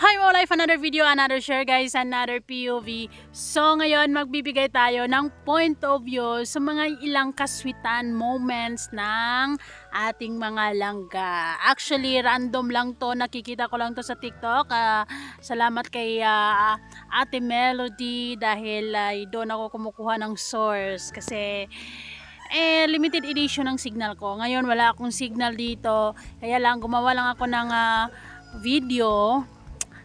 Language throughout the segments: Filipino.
Hi mo life, another video, another share guys, another POV. So ngayon magbibigay tayo ng point of view sa mga ilang kaswitan moments ng ating mga langga. Actually random lang to, nakikita ko lang to sa TikTok. Salamat kay Ate Melody dahil doon ako kumukuha ng source kasi limited edition ng signal ko. Ngayon wala akong signal dito, kaya lang gumawa lang ako ng video.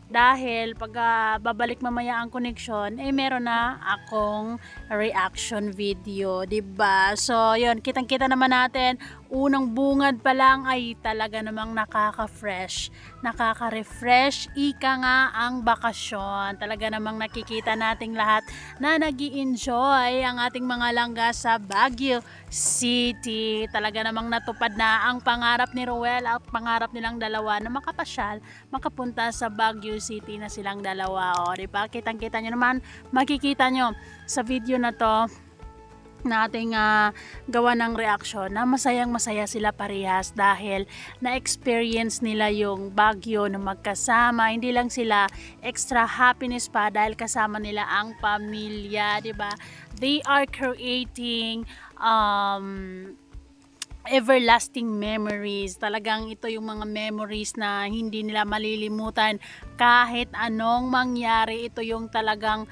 Dahil pag babalik mamaya ang connection, meron na akong reaction video, 'di ba? So, 'yun, kitang-kita naman natin, unang bungad pa lang ay talaga namang nakaka-fresh, nakaka-refresh, ika nga ang bakasyon. Talaga namang nakikita nating lahat na nag-i-enjoy ang ating mga langga sa Baguio City. Talaga namang natupad na ang pangarap ni Ruel at pangarap nilang dalawa na makapasyal, makapunta sa Baguio City na silang dalawa. O, diba? Kitang-kita nyo naman, makikita nyo sa video na to nating gawa ng reaction na masayang masaya sila parehas dahil na-experience nila yung Baguio na magkasama. Hindi lang sila, extra happiness pa dahil kasama nila ang pamilya, diba? They are creating everlasting memories. Talagang ito yung mga memories na hindi nila malilimutan kahit anong mangyari. Ito yung talagang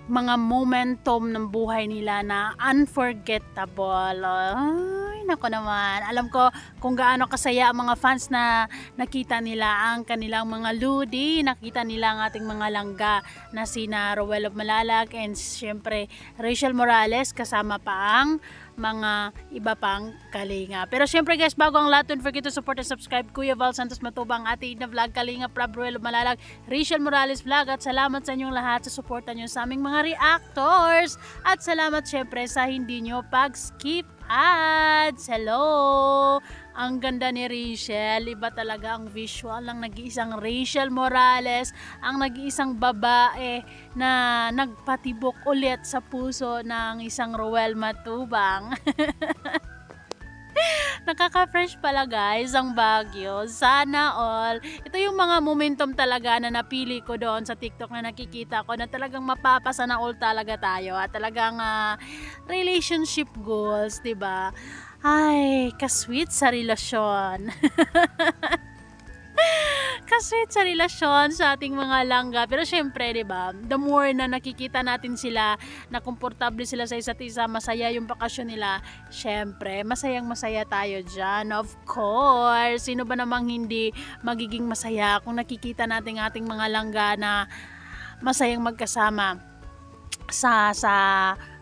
mga momentum ng buhay nila na unforgettable. Ay, nako naman. Alam ko kung gaano kasaya ang mga fans na nakita nila ang kanilang mga ludi, nakita nila ang ating mga langga na sina Ruel of Malalag and syempre Rachel Morales, kasama pa ang mga iba pang kalinga. Pero syempre guys, bago ang lahat, don't forget to support and subscribe. Kuya Val Santos Matubang, Ate Edna Vlog, Kalinga Prab, Ruel of Malalag, Rachel Morales Vlog, at salamat sa inyong lahat sa suporta nyo sa aming mga reactors. At salamat syempre sa hindi nyo pag-skip ads. Hello! Ang ganda ni Rachel, iba talaga ang visual ng nag-iisang Rachel Morales, ang nag-iisang babae na nagpatibok ulit sa puso ng isang Ruel Matubang. Nakaka-fresh pala guys ang Baguio. Sana all. Ito yung mga momentum talaga na napili ko doon sa TikTok na nakikita ko na talagang mapapasa na all talaga tayo. At talagang relationship goals, 'di ba? Ay, kasweet sa relasyon. Kasweet sa relasyon sa ating mga langga. Pero syempre, 'di ba? The more na nakikita natin sila, na komportable sila sa isa't isa, masaya yung bakasyon nila. Syempre, masayang-masaya tayo diyan. Of course, sino ba namang hindi magiging masaya kung nakikita natin ating mga langga na masayang magkasama sa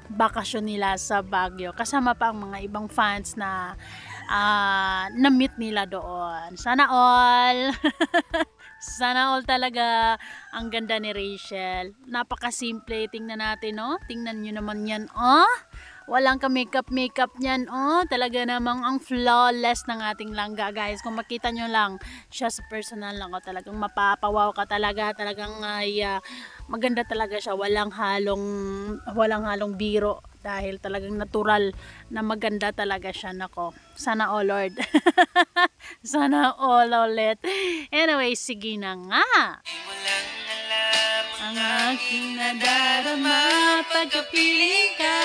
bakasyon nila sa Baguio. Kasama pa ang mga ibang fans na na-meet nila doon. Sana all. Sana all talaga. Ang ganda ni Rachel. Napaka-simple. Tingnan natin, no? Tingnan nyo naman yan, oh. Walang ka-makeup niyan, oh. Talaga namang ang flawless ng ating langga, guys. Kung makita nyo lang siya sa personal lang, oh, talagang mapapawaw ka talaga. Talagang maganda talaga siya. Walang halong biro dahil talagang natural na maganda talaga siya. Nako, sana all Lord. Sana all ulit. Anyway, sige na nga. Ang aking nadarama pagkapiling ka.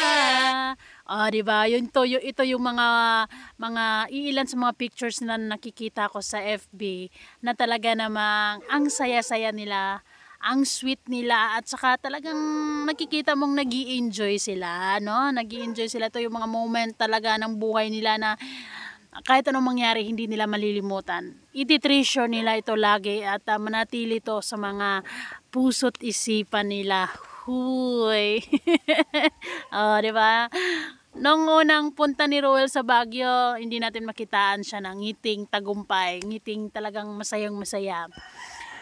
Diba? Ito yung mga iilan sa mga pictures na nakikita ko sa FB na talaga namang ang saya-saya nila, ang sweet nila, at saka talagang nakikita mong nag-i-enjoy sila, no? Nag-i-enjoy sila. Ito yung mga moment talaga ng buhay nila na kahit anong mangyari, hindi nila malilimutan. I-treasure nila ito lagi at manatili to sa mga puso't isipan nila. Huy! Diba? Nung unang punta ni Ruel sa Baguio, hindi natin makitaan siya ng ngiting tagumpay, ngiting talagang masayang masaya.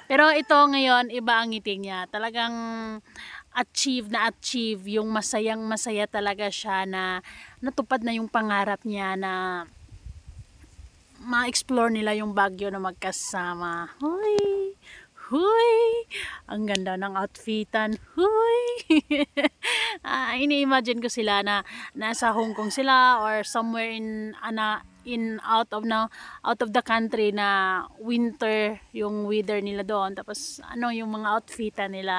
Pero ito ngayon, iba ang ngiting niya. Talagang achieve yung masayang masaya talaga siya, na natupad na yung pangarap niya na ma-explore nila yung Baguio na magkasama. Huy! Huy! Ang ganda ng outfitan. Huy! Ini-imagine ko sila na nasa Hong Kong sila or somewhere in out of the country na winter yung weather nila doon, tapos ano yung mga outfitan nila.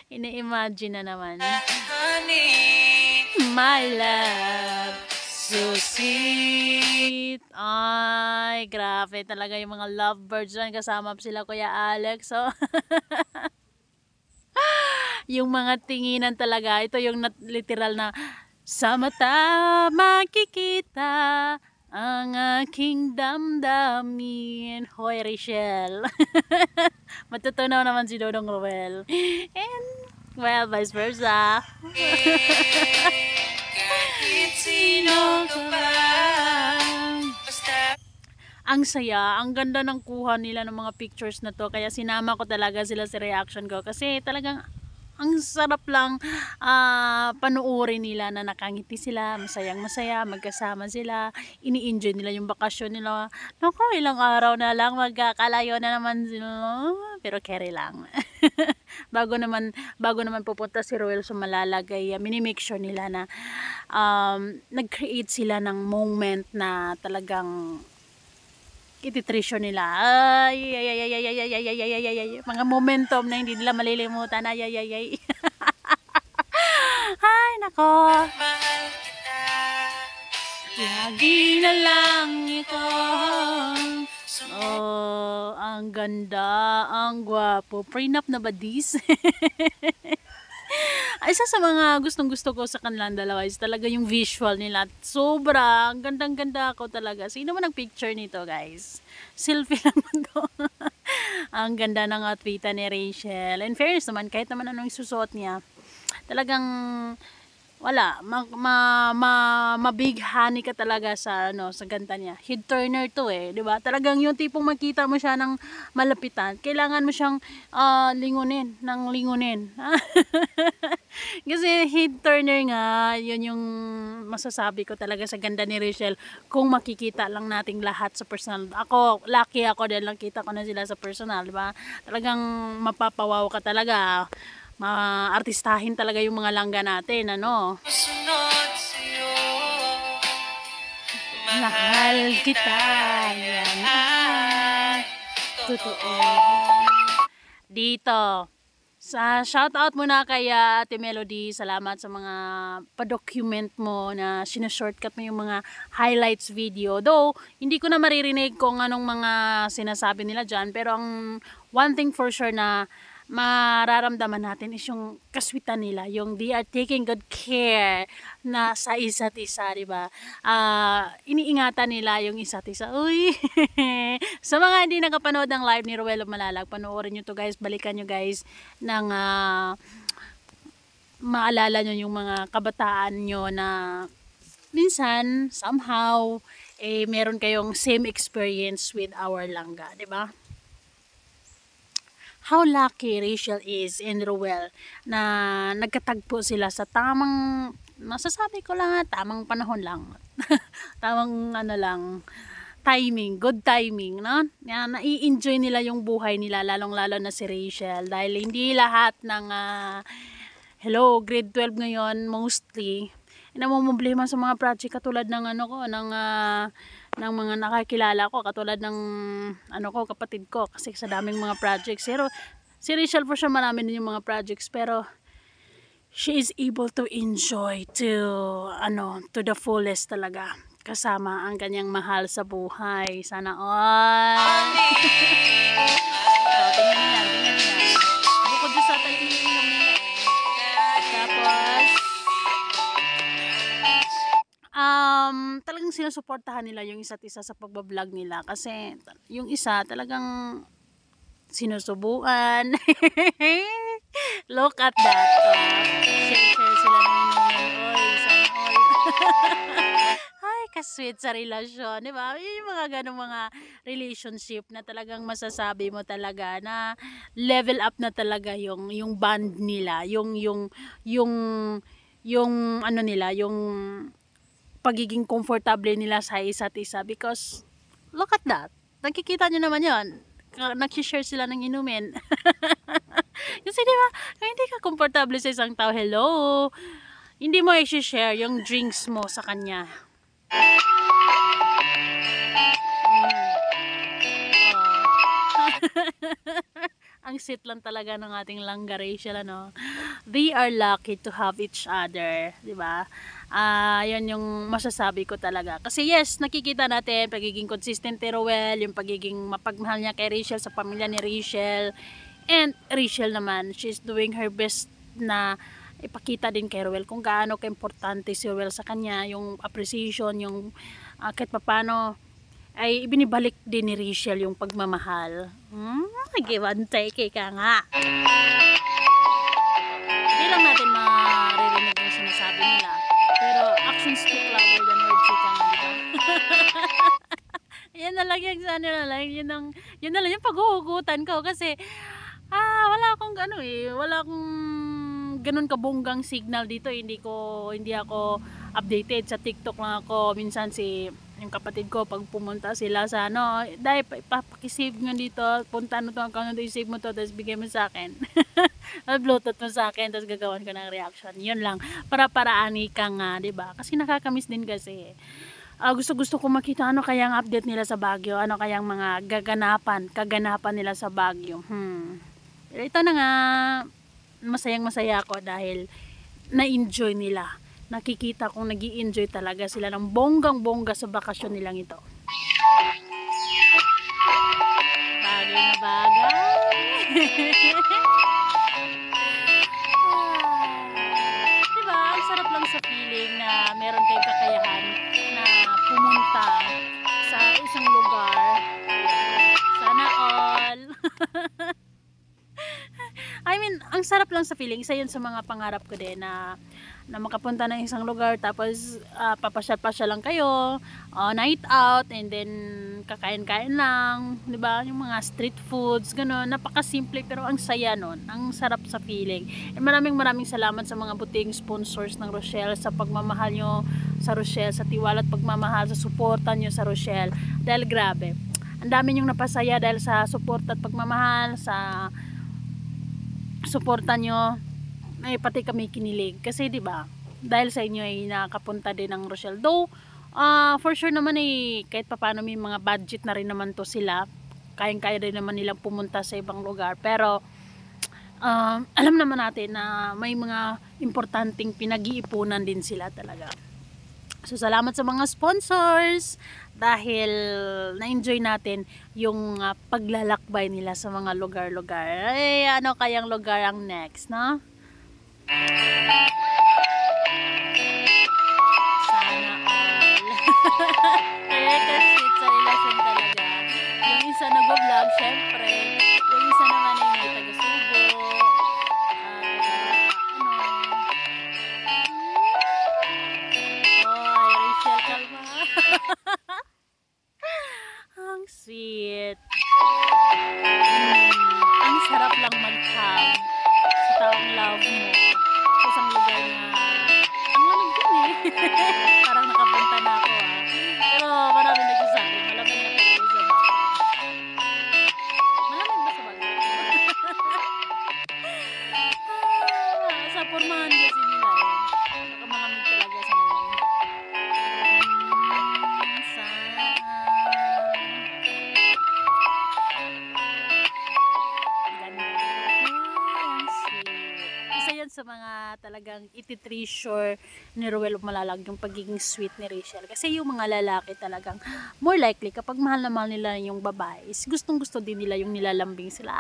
Ini-imagine na naman. My love, so sweet. Ay, grabe talaga yung mga lovebirds dyan. Kasama sila Kuya Alex. So, yung mga tinginan talaga. Ito yung literal na, sa mata makikita ang aking damdamin. Hoy, Rachel. Matutunaw naman si Dodong Roel. And, well, vice versa. Kahit sino ka ba, ang saya, ang ganda ng kuha nila ng mga pictures na to. Kaya sinama ko talaga sila sa reaction ko. Kasi talagang ang sarap lang panuorin nila na nakangiti sila, masayang masaya, magkasama sila, ini-enjoy nila yung bakasyon nila. Naku, ilang araw na lang magkakalayo na naman sila, pero carry lang. bago naman pupunta si Roel sa Malalagay, mini-make sure nila na nag-create sila ng moment na talagang ititreasure nila. Ay, mga momentum na hindi nila malilimutan. Ay. Ay, nako. Lagi na lang ikaw. Oh, ang ganda, ang gwapo. Prenup na ba this? Isa sa mga gustong-gusto ko sa kanilang dalawa is talaga yung visual nila. Sobrang gandang-ganda ako talaga. Sino man nag-picture nito, guys? Selfie lang to. Ang ganda ng outfit ni Rachel. In fairness naman, kahit naman anong isusuot niya, talagang wala, mabighani ka talaga sa sa ganda niya. Head turner to di ba? Talagang yung tipong makita mo siya ng malapitan, kailangan mo siyang lingunin. Kasi head turner nga, yun yung masasabi ko talaga sa ganda ni Rachel. Kung makikita lang nating lahat sa personal. Ako, lucky ako dahil nakita ko na sila sa personal, di ba? Talagang mapapawaw ka talaga. Maartistahin talaga yung mga langga natin, ano? Mahal kita, yan ay totoo. Dito, sa shoutout muna kay Ate Melody. Salamat sa mga pa-document mo na sinashortcut mo yung mga highlights video. Though, hindi ko na maririnig kung anong mga sinasabi nila dyan. Pero ang one thing for sure na mararamdaman natin is yung kaswitan nila, yung they are taking good care na sa isa't isa, di ba? Iniingatan nila yung isa't isa. Uy! Sa mga hindi nakapanood ng live ni Roel Malalag, panoorin nyo to, guys. Balikan nyo, guys, ng maalala nyo yung mga kabataan nyo na minsan, somehow, meron kayong same experience with our langga, di ba? How lucky Rachel is and Roel na nagkatagpo sila sa tamang, masasabi ko lang tamang panahon lang. Tamang timing, good timing, no? Nai-enjoy nila yung buhay nila, lalong-lalo na si Rachel. Dahil hindi lahat ng, grade 12 ngayon, mostly, namumblema sa mga project katulad ng ng mga nakakilala ko, katulad ng kapatid ko, kasi sa daming mga projects. Pero si Rachel for sure marami din yung mga projects, pero she is able to enjoy to the fullest talaga, kasama ang kanyang mahal sa buhay. Sana all. Tingnan niya. Bukod sa tayo iniinom nila. Tapos talagang sinusuportahan nila yung isa't isa sa pagbablog nila, kasi yung isa talagang sinusubuan. Look at that. Share sila ng oy, sana all. Ay, kasweet sa relasyon, di ba? Yung mga ganong mga relationship na talagang masasabi mo talaga na level up na talaga yung bond nila, yung nila, yung pagiging komportable nila sa isa't isa, because look at that, nakikita nyo naman yon, nag-share sila ng inumin. Kasi diba, kung hindi ka komportable sa isang tao, hello, hindi mo i-share yung drinks mo sa kanya. Ang sweet lang talaga ng ating langga Rachel, ano. They are lucky to have each other, 'di ba? Yun yung masasabi ko talaga. Kasi yes, nakikita natin pagiging consistent ni Rowell, yung pagiging mapagmahal niya kay Rachel sa pamilya ni Rachel. And Rachel naman, she's doing her best na ipakita din kay Rowell kung gaano ka-importante si Rowell sa kanya, yung appreciation, yung kahit papano ay ibinibalik din ni Rachel yung pagmamahal. Give and take ka nga. Hindi lang natin maririnig yung sinasabi nila. Pero actions speak louder than words, ka nga, diba? Yan na lang yung ano na lang, yun na lang yung paghuhugutan ko kasi wala akong wala akong ganun kabonggang signal dito. Hindi ako updated sa TikTok lang ako. Minsan yung kapatid ko pag pumunta sila sa dahil ipapakisave nga dito, punta to account na i-save mo to, tapos bigay mo sa akin. Bluetooth mo sa akin, tapos gagawan ko ng reaction. Yun lang, para-paraani ka nga, diba? Kasi nakakamiss din kasi. Gusto ko makita ano kayang update nila sa Baguio, ano kayang mga kaganapan nila sa Baguio. Pero ito na nga, masayang-masaya ako dahil na-enjoy nila. Nakikita kong nag-i-enjoy talaga sila ng bonggang-bongga sa bakasyon nilang ito. Bagay na bagay. Diba, ang sarap lang sa feeling na meron kayong kakayahan na pumunta sa isang lugar. Sana all. I mean, ang sarap lang sa feeling. Isa yun sa mga pangarap ko din na makapunta ng isang lugar, tapos papasyal-pasyal lang kayo, night out, and then kakain-kain lang, 'di ba? Yung mga street foods, gano'n. Napakasimple pero ang saya nun. Ang sarap sa feeling. And maraming salamat sa mga buting sponsors ng Rochelle sa pagmamahal nyo sa Rochelle, sa tiwala at pagmamahal, sa suporta nyo sa Rochelle. Dahil grabe, ang dami nyong napasaya dahil sa suporta at pagmamahal, sa suporta nyo, ay pati kami kinilig kasi 'di ba dahil sa inyo ay nakapunta din ng Rochelle, though for sure naman kahit papaano may mga budget na rin naman to sila, kayang-kaya rin naman nilang pumunta sa ibang lugar, pero alam naman natin na may mga importanteng pinag-iipunan din sila talaga. So salamat sa mga sponsors dahil na-enjoy natin yung paglalakbay nila sa mga lugar-lugar. Ano kayang lugar ang next, no? Sana all. Kaya kasi sa relasyon talaga. Yung isa nag-vlog, syempre. Yung isa naman ay may taga-Subo. Rachel, kalma. Ang sweet. Ang sarap lang mag-hug sa taong love mo sa isang lugar na ang lamig din parang nakapunta na ako pero marami nagsasabi malamig na talaga sa Baguio. Malamig ba sa Baguio? Sa pormahan kasi nila nakamalamig talaga sa ngayon. Sa mga talagang iti-treasure ni Rowell Malalag yung pagiging sweet ni Rachel, kasi yung mga lalaki talagang more likely kapag mahal na mahal nila yung babae is gustong gusto din nila yung nilalambing sila.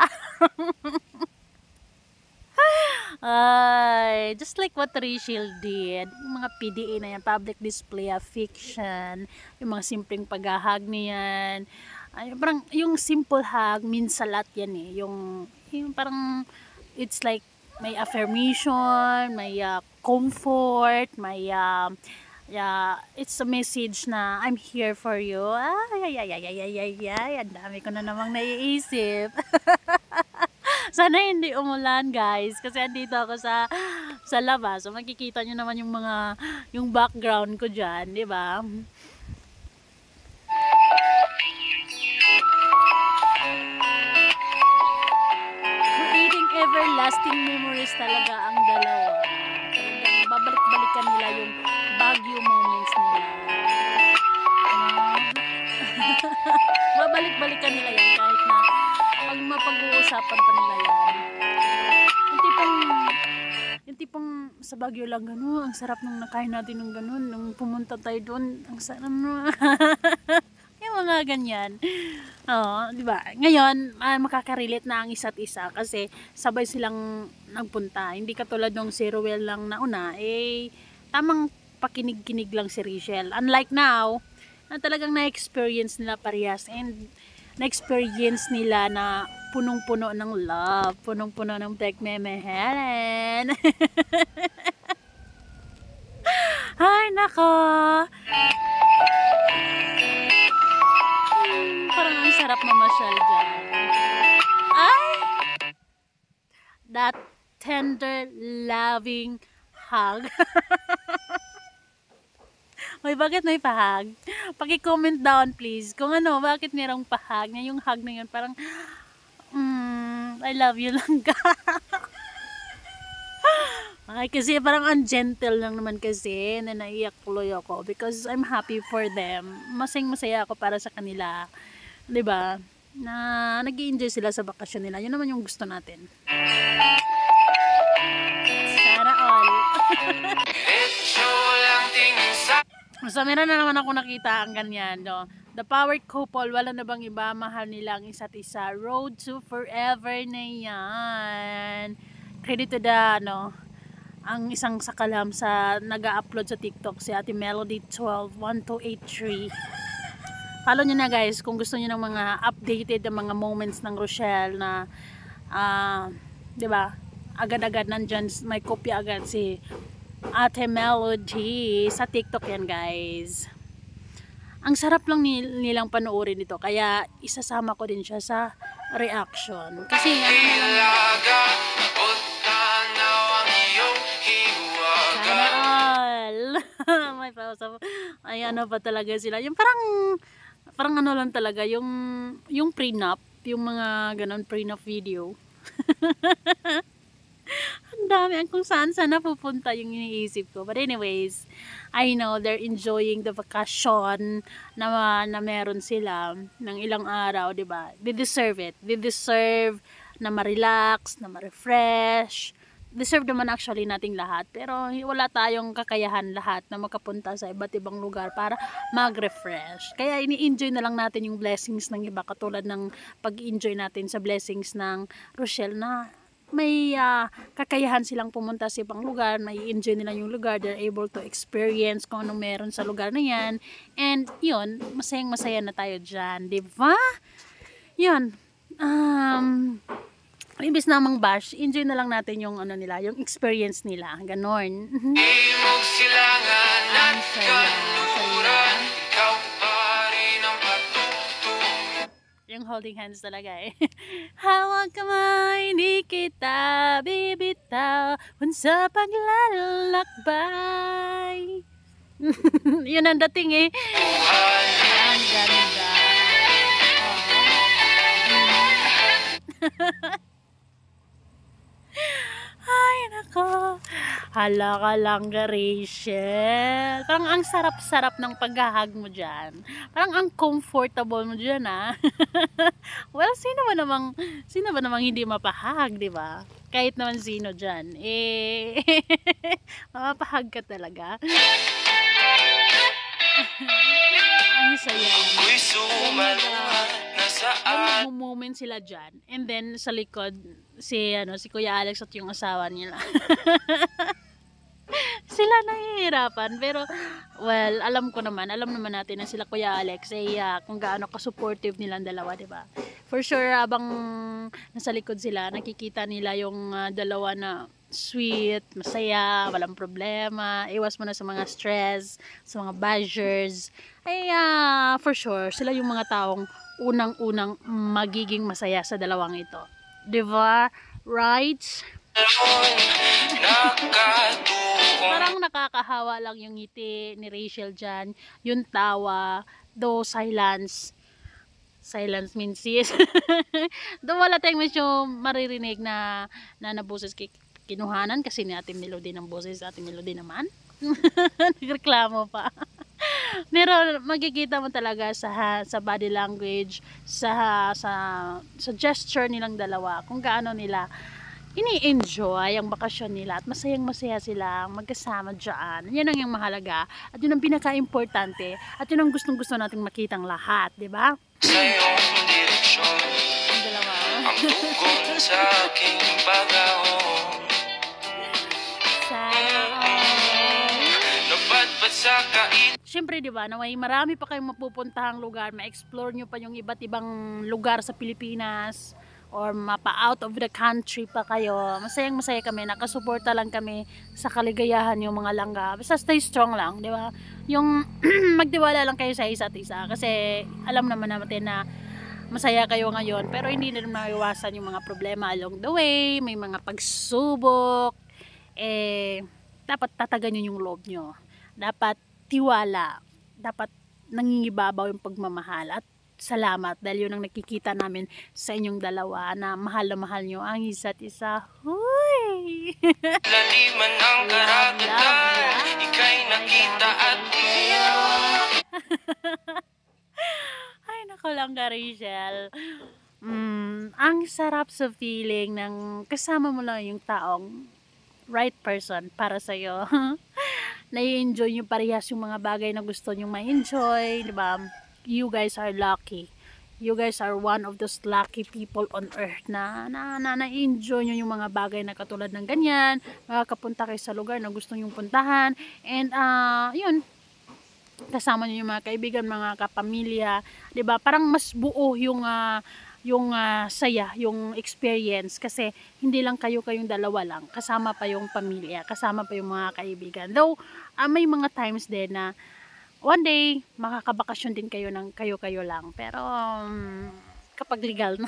Ay, just like what Rachel did, yung mga PDA na yan, public display of affection, yung mga simpleng paghahag niyan, ay, parang yung simple hug means a lot yan yung parang it's like may affirmation, may comfort, may it's a message na I'm here for you. Ang dami ko na namang naiisip. Sana hindi umulan, guys, kasi andito ako sa labas. So makikita nyo naman yung background ko diyan, 'di ba? Everlasting memories talaga ang dalawa. Talagang babalik-balikan nila yung Baguio moments nila. Babalik-balikan nila yan kahit na pag mapag-uusapan pa nila yan. Yung tipong sa Baguio lang gano'n, ang sarap nung nakain natin ng gano'n, nung pumunta tayo doon, ang sarap na. Yung mga ganyan. Oo, di ba? Ngayon, makaka-relate na ang isa't isa kasi sabay silang nagpunta. Hindi katulad nung si Ruel lang nauna, tamang pakinig-kinig lang si Rachel. Unlike now, na talagang na-experience nila parehas and na-experience nila na punong-puno ng love, punong-puno ng pagmamahalen. Ay, nako! Parang ang sarap mamasyal dyan. Ay! That tender, loving hug. Hoy, bakit may pahag? Paki-comment down please kung ano, bakit mayroong pahag na yung hug na yun parang I love you lang ka. Ay, kasi parang ungentle lang naman kasi na naiyak tuloy ako because I'm happy for them. Masaya ako para sa kanila. 'Di ba? Na nag-i-enjoy sila sa bakasyon nila. Yun naman yung gusto natin. Sana all. So, meron na naman ako nakita ang ganyan, no? The power couple, wala na bang iba, mahal nila ang isa't isa. Road to forever na yan. Credit to the, ang isang sakalam sa nag-upload sa TikTok, si Ate Melody 121283. Follow nyo na guys, kung gusto nyo ng mga updated na mga moments ng Rochelle na, diba, agad-agad nandyan, may kopya agad si Ate Melody sa TikTok yan guys. Ang sarap lang nilang panoorin ito kaya isasama ko din siya sa reaction kasi may pausa ay ano pa talaga sila yung parang ano lang talaga yung prenup, yung mga ganon prenup video. Ang dami ang kung saan napupunta yung iniisip ko. But anyways, I know they're enjoying the vacation na meron sila ng ilang araw, 'di ba? They deserve it. They deserve na ma-relax, na ma-refresh. Deserve naman actually nating lahat. Pero wala tayong kakayahan lahat na makapunta sa iba't ibang lugar para mag-refresh. Kaya ini-enjoy na lang natin yung blessings ng iba katulad ng pag-enjoy natin sa blessings ng Rochelle na may kakayahan silang pumunta sa ibang lugar, may enjoy nila yung lugar, they're able to experience kung anong meron sa lugar na yan, and yun, masayang masaya na tayo dyan, diba? Yun, imbis namang bash, enjoy na lang natin yung ano nila, yung experience nila, ganon. Ang saya. Yung holding hands talaga eh. Hawak kamay, di kita bibitaw sa paglalakbay. Yun ang dating eh. Ang ganda. Ay, nako. Hala ka lang ka, Rachel. Parang ang sarap-sarap ng paghahag mo dyan. Parang ang comfortable mo dyan, ah. Well, sino ba namang hindi mapahag, di ba? Kahit naman sino dyan. Mapahag ka talaga. Ang saya lang. Yung moment sila dyan. And then, sa likod, si Kuya Alex at yung asawa nila. Sila nahihirapan. Pero, well, alam naman natin na sila Kuya Alex kung gaano ka-supportive nilang dalawa, diba? For sure, habang nasa likod sila, nakikita nila yung dalawa na sweet, masaya, walang problema, iwas mo na sa mga stress, sa mga bashers. For sure, sila yung mga taong unang-unang magiging masaya sa dalawang ito. Diba? Right? Parang nakakahawa lang yung ngiti ni Rachel dyan, yung tawa, though silence means yes. Though wala tayong medyo maririnig na boses kinuhanan kasi ni Ate Melody ng boses. Ate Melody naman nagreklamo pa. Pero makikita mo talaga sa body language, sa gesture nilang dalawa, kung gaano nila ini-enjoy ang bakasyon nila at masayang-masaya silang magkasama dyan. Yan ang yung mahalaga at yun ang pinaka-importante at yun ang gustong-gusto nating makitang lahat, di ba? Sa iyong direksyon, Ang dalawa. ang tugon sa aking pag-ahon. Sana all. Napadpad sa kait. Siyempre, di ba, naway marami pa kayong mapupuntahang lugar, ma-explore nyo pa yung iba't ibang lugar sa Pilipinas or mapa-out of the country pa kayo. Masayang-masaya kami, nakasuporta lang kami sa kaligayahan yung mga langga. Basta stay strong lang, di ba? Yung magtiwala lang kayo sa isa't isa kasi alam naman natin na masaya kayo ngayon pero hindi na maiwasan yung mga problema along the way, may mga pagsubok, dapat tatagan nyo yung loob nyo. Dapat tiwala, dapat nangingibabaw yung pagmamahal at salamat dahil yun ang nakikita namin sa inyong dalawa na mahal na mahal nyo ang isa't isa. Huy! Laliman ang karagatan, ika'y nakita at umiyak. Ay, nako lang ka, Rachel. Ang sarap sa feeling ng kasama mo lang yung taong right person para sa'yo. Nai-enjoy nyo parehas yung mga bagay na gusto nyo ma-enjoy, di ba? You guys are lucky. You guys are one of those lucky people on earth na na-enjoy nyo yung mga bagay na katulad ng ganyan. Makakapunta kayo sa lugar na gusto nyong puntahan. And, yun, kasama nyo yung mga kaibigan, mga kapamilya. Diba? Parang mas buo yung saya, yung experience. Kasi, hindi lang kayong dalawa lang. Kasama pa yung pamilya, kasama pa yung mga kaibigan. Though, may mga times din na one day, makakabakasyon din kayo ng kayo-kayo lang. Pero, kapag legal na,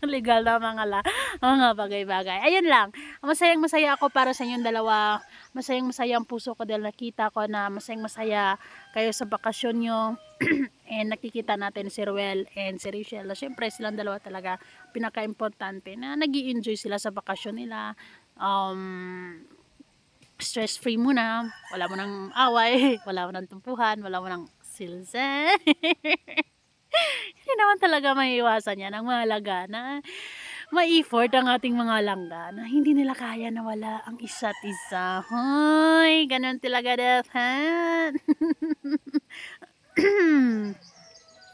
legal na mga bagay-bagay. Ayun lang, masayang-masaya ako para sa inyong dalawa. Masayang-masaya ang puso ko dahil nakita ko na masayang-masaya kayo sa bakasyon nyo. And nakikita natin si Ruel and si Rachel. Siyempre, silang dalawa talaga pinaka-importante na nag-i-enjoy sila sa bakasyon nila. Stress-free muna, wala mo nang away, wala mo nang tumpuhan, wala mo nang silse. Hindi naman talaga maiiwasan yan. Ang mahalaga na ma-effort ang ating mga langga na hindi nila kaya na wala ang isa't isa. Hoy, ganun talaga dapat.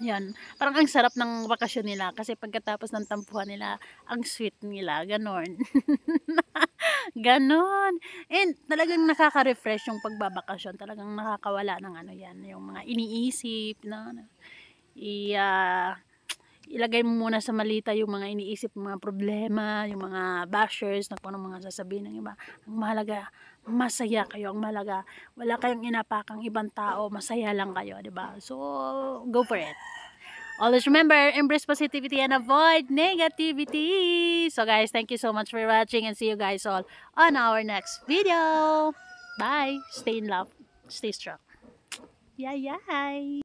Yan, parang ang sarap ng bakasyon nila kasi pagkatapos ng tampuhan nila, ang sweet nila, ganon. Ganon. And talagang nakaka-refresh yung pagbabakasyon. Talagang nakakawala ng ano yan. Yung mga iniisip. Ilagay mo muna sa malita yung mga iniisip, mga problema, yung mga bashers na kung anong mga sasabihin ng iba. Ang mahalaga, masaya kayo. Ang mahalaga, wala kayong inapakang ibang tao. Masaya lang kayo, diba? So, go for it. Always remember, embrace positivity and avoid negativity. So guys, thank you so much for watching and see you guys all on our next video. Bye. Stay in love. Stay strong. Yay, yay.